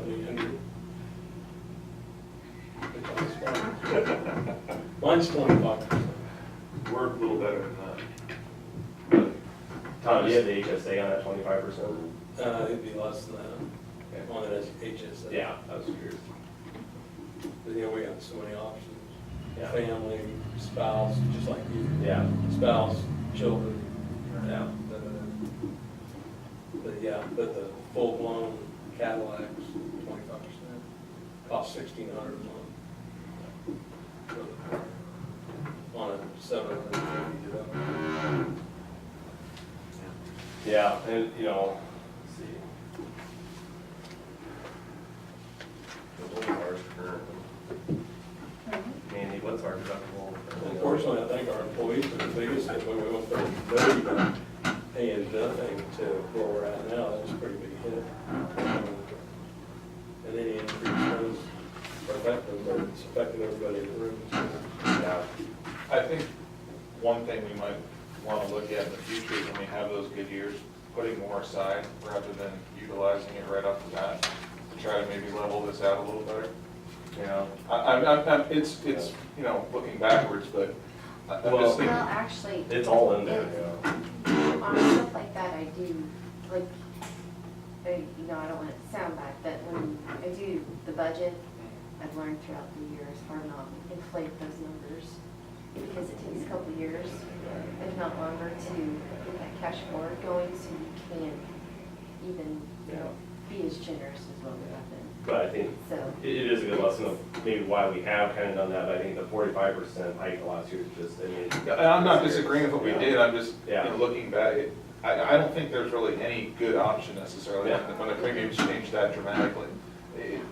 $7,800. Mine's 25%. We're a little better than that. Tom, do you have the HSA on that 25%? It'd be less than that, on the HSA. Yeah, I was curious. But, you know, we got so many options. Yeah. Family, spouse, just like you. Yeah. Spouse, children. Yeah. But yeah, but the full-blown Cadillac's 25%, costs $1,600 a month. For the car. On a $750 deductible. Yeah, and, you know, let's see. What's ours currently? Mandy, what's our deductible? Unfortunately, I think our employees are the biggest hit when we went from 30 to paying nothing to where we're at now. That's a pretty big hit. And any increase does affect them, but it's affecting everybody in the room. Yeah. I think one thing we might want to look at in the future is when we have those good years, putting more aside rather than utilizing it right off the bat, to try to maybe level this out a little better. You know, it's, you know, looking backwards, but I'm Well- just Well, thinking, actually. It's all in there, yeah. On stuff like that, I do, like, you know, I don't want it to sound bad, but when I do the budget, I've learned throughout the years, hard not to inflate those numbers, because it takes a couple of years, if not longer, to get that cash forward going, so you can't even, you know, be as generous as what we have been. But I think So, it is a good lesson of maybe why we have kind of done that, but I think the 45% hike the last year is just, I mean. I'm not disagreeing with what we did, I'm just, you Yeah. know, looking back, I don't think there's really any good option necessarily Yeah. when the premiums change that dramatically.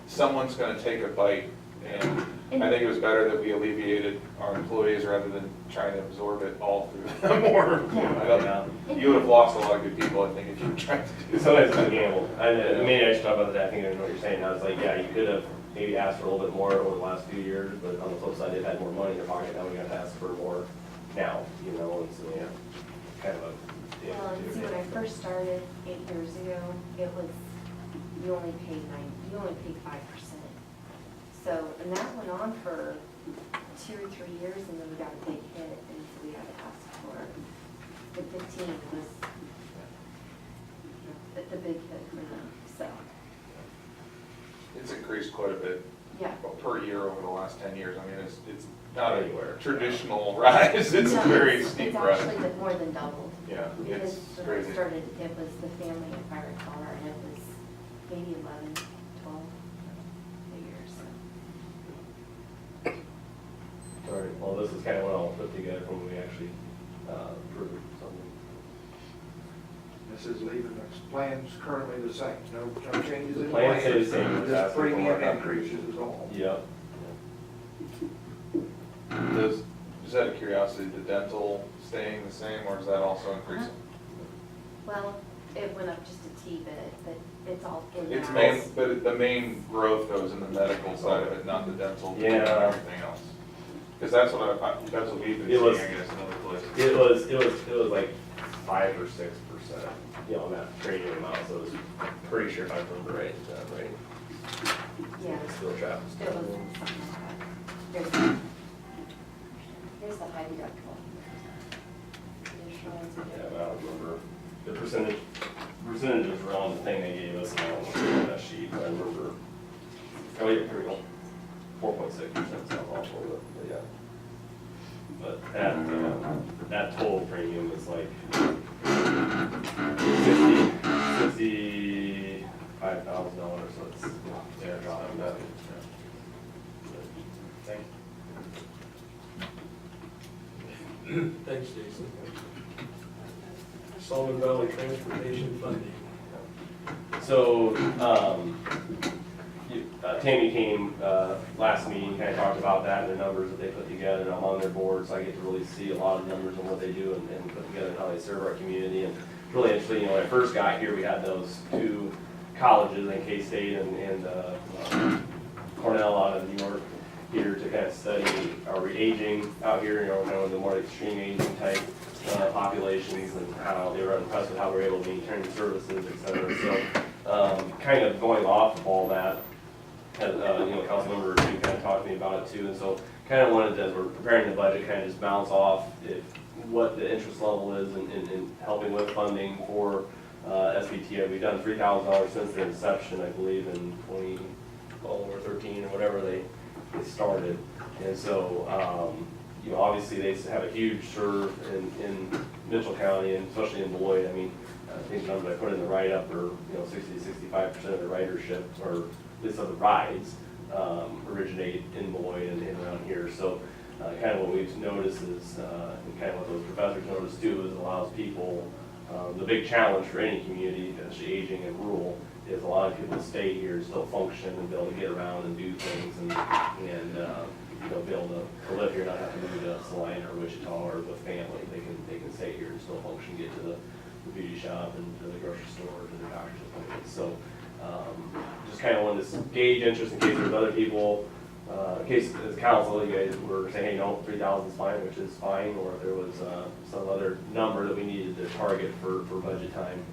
Someone's gonna take a bite, and I think it was better that we alleviated our employees rather than trying to absorb it all through them more. You would have lost a lot of good people, I think, if you tried to do that. Sometimes it's a gamble. Maybe I should talk about that. I think I know what you're saying. I was like, yeah, you could have maybe asked for a little bit more over the last few years, but on the flip side, they've had more money in their pocket. Now we got to ask for more now, you know, and so, yeah, kind of a. well, and see, when I first started 8 years ago, it was, you only paid 5%. So, and that went on for 2 or 3 years, and then we got a big hit, and so we had to ask for, the 15 was the big hit for them, so, It's increased quite a bit yeah. per year over the last 10 years. I mean, it's not Anywhere. a traditional rise, it's a No, very steep It's rise. actually more than doubled. Yeah, Because it's when I crazy. started, it was the family, if I recall, and it was maybe 11, 12 a year, so. All right, well, this is kind of what I'll put together when we actually approve something. This is leaving the plans currently the same, no changes The in plans stay the plans. same, we're Just asking for premium more. increases is all. Yep. Just out of curiosity, the dental staying the same, or is that also increasing? Well, it went up just a teeny bit, but it's all in It's now. main, but the main growth though is in the medical side of it, not the dental, and Yeah. everything else. Because that's what that's what we've been It seeing, was- I guess, in other places. It was like 5 or 6%, you know, on that premium amount, so it was pretty sure if I remember right, right? Yeah, Still trap. it was something like that. Here's the high deductible. The insurance. Yeah, but I don't remember the percentages were on the thing they gave us, and I don't remember that sheet, but I remember. Oh, yeah, here we go. 4.6% sounds awful, but yeah. But that total premium is like $65,000, so it's, yeah, dropping that. Thank you. Thanks, Jason. Sullivan Valley Transportation Funding. So, Tammy came last meeting, kind of talked about that and the numbers that they put together, and I'm on their board, so I get to really see a lot of numbers on what they do and put together and how they serve our community. And it's really interesting, you know, when I first got here, we had those 2 colleges in K-State and Cornell out of New York here to kind of study our aging out here, you know, kind of the more extreme aging type populations, and how they were impressed with how we were able to maintain services, et cetera. So kind of going off of all that, had, Councilmember or two kind of talked to me about it too, and so kind of wanted to, as we're preparing the budget, kind of just bounce off what the interest level is in helping with funding for SBT. We've done $3,000 since their inception, I believe, in 2012 or 13 or whatever they started. And so, obviously they have a huge serve in Mitchell County and especially in Beloit. I mean, I think the numbers I put in the write-up are, 60 to 65% of the ridership, or at least of the rides, originate in Beloit and around here. So kind of what we've noticed is, and kind of what those professors noticed too, is it allows people, the big challenge for any community, especially aging and rural, is allowing people to stay here, still function and be able to get around and do things and be able to live here, not have to move to Salina or Wichita or with family. They can stay here and still function, get to the beauty shop and to the grocery store, to the doctor's appointments. So just kind of wanted to gauge interest in case there's other people, in case as council, you guys were saying, hey, no, 3,000 is fine, which is fine, or if there was some other number that we needed to target for budget time.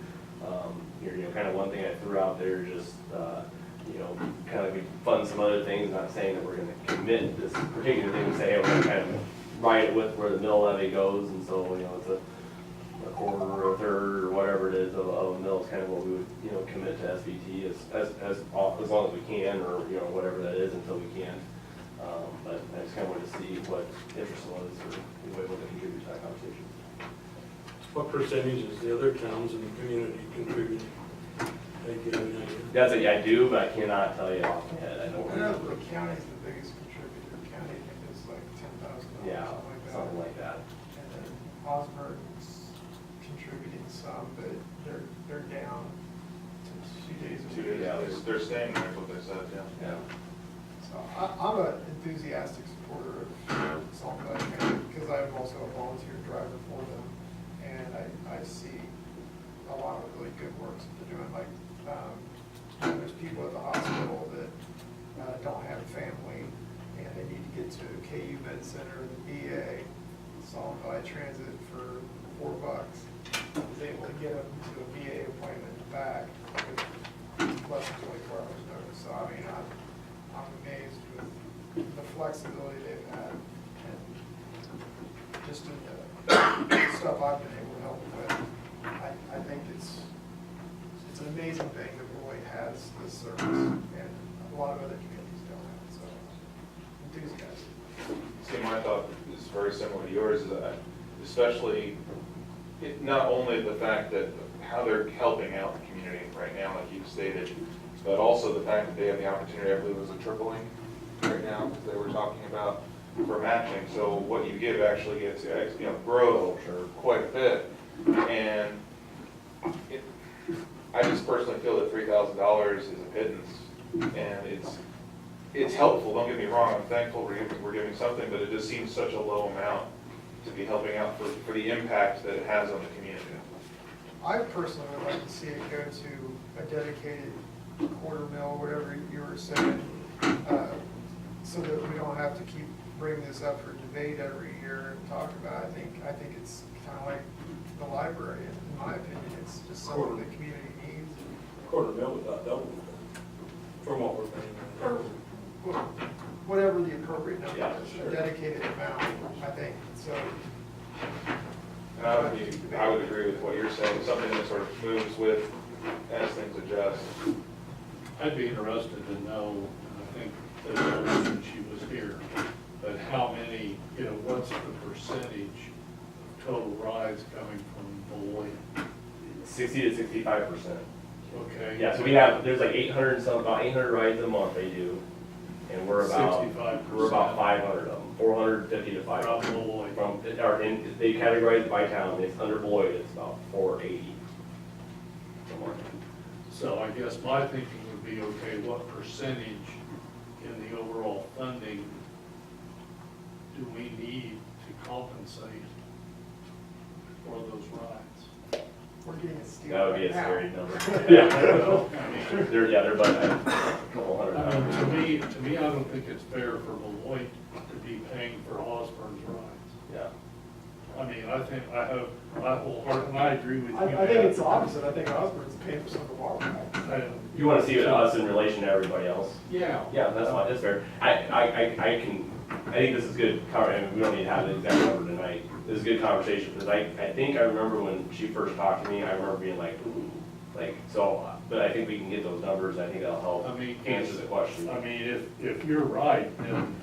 Kind of one thing I threw out there, just, kind of we fund some other things, not saying that we're gonna commit this particular thing, say, hey, we're gonna kind of write it with where the mill levy goes, and so, it's a quarter or a third or whatever it is of a mill is kind of what we would, commit to SBT as long as we can, or, whatever that is until we can. But I just kind of wanted to see what interest was, or anybody wanted to contribute to that conversation. What percentage is the other towns in the community contributing? They give an idea. That's I do, but I cannot tell you off my head. I don't I know remember. the county's the biggest contributor. County, I think, is like $10,000. Yeah, something something like that. And then Osborne's contributing some, but they're down to 2 days. 2 days, Yeah. they're staying there, is what they said, yeah. Yeah. So I'm an enthusiastic supporter of Salt Valley County because I'm also a volunteer driver for them. And I see a lot of really good work that they're doing. Like, there's people at the hospital that don't have family and they need to get to KU Med Center, the VA, Salt Valley Transit for $4. I was able to get them to a VA appointment and back with less than 24 hours notice. So I mean, I'm amazed with the flexibility they've had and just in the stuff I've been able to help them with. I think it's an amazing thing that Beloit has this service and a lot of other communities don't have it. So enthusiastic. See, my thought is very similar to yours, is that especially, not only the fact that how they're helping out the community right now, like you stated, but also the fact that they have the opportunity, I believe it was a tripling right now, because they were talking about for matching. So what you give actually gets, grow quite a bit. And I just personally feel that $3,000 is a pittance, and it's helpful, don't get me wrong, I'm thankful we're giving something, but it just seems such a low amount to be helping out for the impact that it has on the community. I personally would like to see it go to a dedicated quarter mill, whatever you were saying, so that we don't have to keep bringing this up for debate every year and talk about it. I think it's kind of like the library, in my opinion. It's just something the community needs. Quarter mil without double, from what we're paying. Or whatever the appropriate number Yeah, is, sure. a dedicated amount, I think, so. And I would agree with what you're saying, something that sort of moves with as things adjust. I'd be interested to know, I think that when she was here, but how many, what's the percentage of total rides coming from Beloit? 60 to 65%. Okay? Yeah, so there's like about 800 rides a month they do, and we're about 65%. 500 of them, 450 to 500. From Beloit. They categorize it by town. It's under Beloit, it's about 480. a month. So I guess my thinking would be, okay, what percentage in the overall funding do we need to compensate for those rides? We're getting a steal That would be a right now. scary number. Yeah. Well, I mean, They're about a couple hundred I mean, dollars. to me, I don't think it's fair for Beloit to be paying for Osborne's rides. Yeah. I mean, I think, I hope, I wholeheartedly, I agree with you. I think it's the opposite, I think Osborne's paying for some of our work. You wanna see us in relation to everybody else? Yeah. Yeah, that's fine, that's fair. I think this is good, I mean, we don't need to have the exact number tonight. This is a good conversation, because I think I remember when she first talked to me, I remember being like, ooh, like, so, but I think we can get those numbers, I think that'll help I mean, answer the question. I mean, if you're right, then,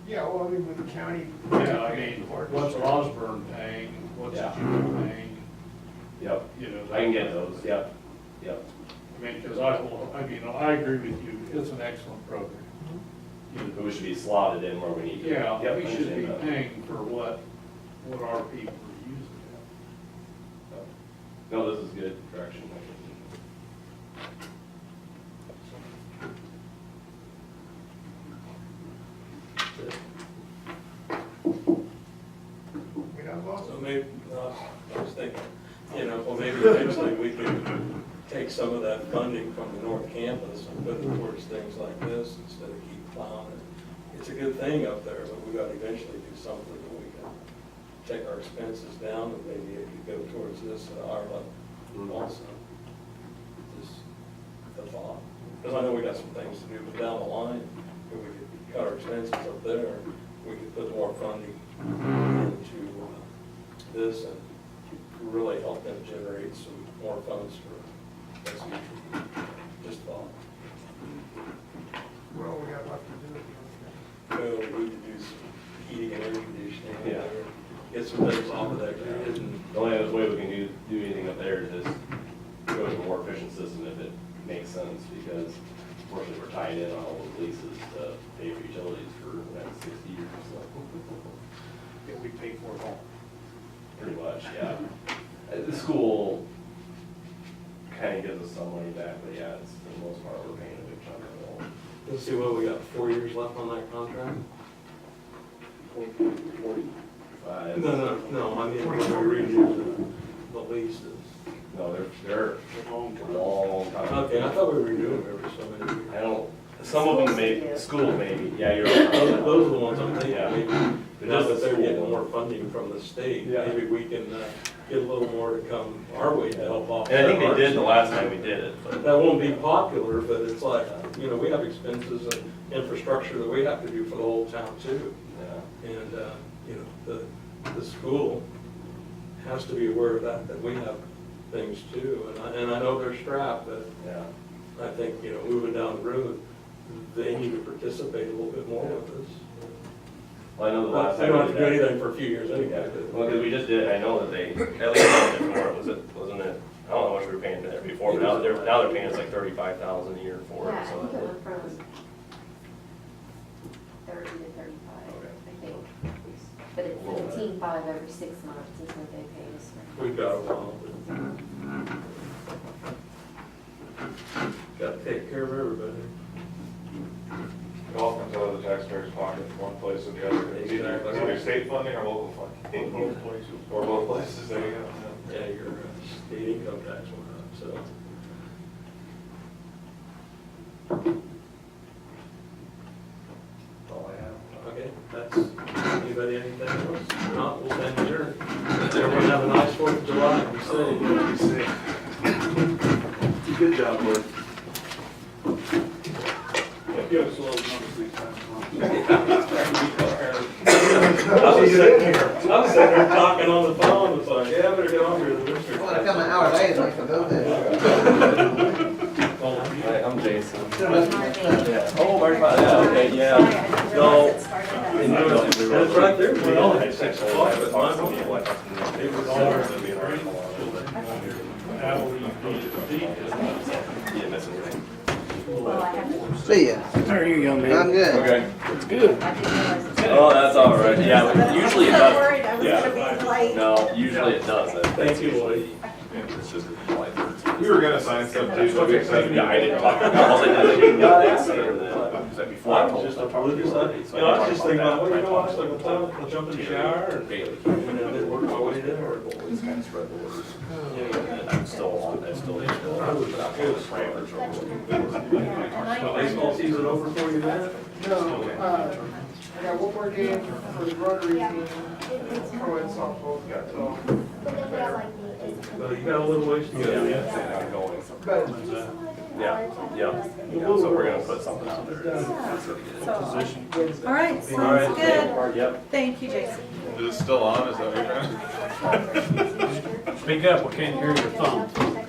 Yeah, well, I mean, with the county. yeah, I mean, what's Osborne paying, what's Yeah. Jewel paying, Yep, you know. I can get those, yep, yep. I mean, because I agree with you, it's an excellent program. You know, But we should be slotted in where we need to. yeah, Yep, we should be understand that. paying for what our people are using. No, this is good direction. We don't vote. So maybe, I was thinking, you know, well, maybe eventually we could take some of that funding from the North Campus and put it towards things like this instead of keep plowing it. It's a good thing up there, but we gotta eventually do something that we can take our expenses down and maybe it could go towards this at our level also. Just a thought. Because I know we got some things to do, but down the line, if we could cut our expenses up there, we could put more funding into this and really help them generate some more funds for SVT. Just thought. Well, we got left to do it. Well, we need to do some heating and air conditioning. Yeah. Get some things off of that grid and, The only other way we can do anything up there is just go to a more efficient system if it makes sense, because unfortunately we're tied in on all those leases to pay for utilities for the next 60 years, so. Yeah, we pay for it all. Pretty much, yeah. The school kind of gives us some money back, but yeah, it's, for the most part, we're paying a big chunk of it all. let's see, what, we got 4 years left on that contract? 45. No, I mean, when we redo the leases. No, they're a long time. Okay, I thought we were renewing them every so many years. I don't, some of them may, school maybe, yeah, you're Those right. those are the ones I'm thinking, Yeah. maybe, But now just that the they're school getting one. more funding from the state, Yeah. maybe we can get a little more to come our way to help off. And I think they did the last time we did it, but. That won't be popular, but it's like, you know, we have expenses and infrastructure that we have to do for the whole town too. Yeah. And, you know, the school has to be aware of that we have things too. And I know they're strapped, but Yeah. I think, you know, moving down the road, they need to participate a little bit more with us. Well, I know the But last they time. don't have we to do did that- anything for a few years anyway. Yeah, but- well, because we just did, I know that they, at least for it, wasn't it, I don't know how much we were paying there before, but now they're paying us like 35,000 a year for it, Yeah, I so. think it went from 30 to 35, Okay. I think. But it's 17.5 every 6 months is what they pay us for. We've got a while, but got to take care of everybody. It all comes out of the taxpayer's pocket, one place or the other. It's either state funding or local funding. Both places. Or both places, there you go. Yeah, your state income tax went up, so. That's all I have. Okay, that's, anybody, anything else? If not, we'll stand adjourned. Everyone have a nice 4th of July, be safe. Good job, Lloyd. Give us a little number I was sitting here talking on the phone, it's like, yeah, I better get on here. Well, I come an hour late, I can go there. Hi, I'm Jason. Yeah. Yeah. Oh, Marty, yeah, okay, yeah. No. And it's right there. Well, It's 6 o'clock, but mine won't be like- It was Yeah, missing anything. See ya. How are you, young man? I'm good. Okay. It's good. Oh, that's all right, yeah, but usually it does. worried I was Yeah. gonna be late. No, usually it doesn't. Thank you, Lloyd. It's just like 13. We were gonna sign stuff too, so we decided. Yeah, I didn't talk, all I did, I didn't got it, and then, Was that before? I was just a political side. You know, I was just thinking about, well, you know, I was like, I'll jump in the shower and, Bailey. work my way there. Always kind of spread the word. I'm still on, I'm still. Parameters So baseball season over for you then? No, I got one more game for the Rotary team. Co-ed softball's got till. Well, you got a little ways to go. But Yeah, so we're gonna put something out there. All right, sounds good. Yep. Thank you, Jason. Is it still on? Is that what you're trying? Speak up, we can't hear your thumb.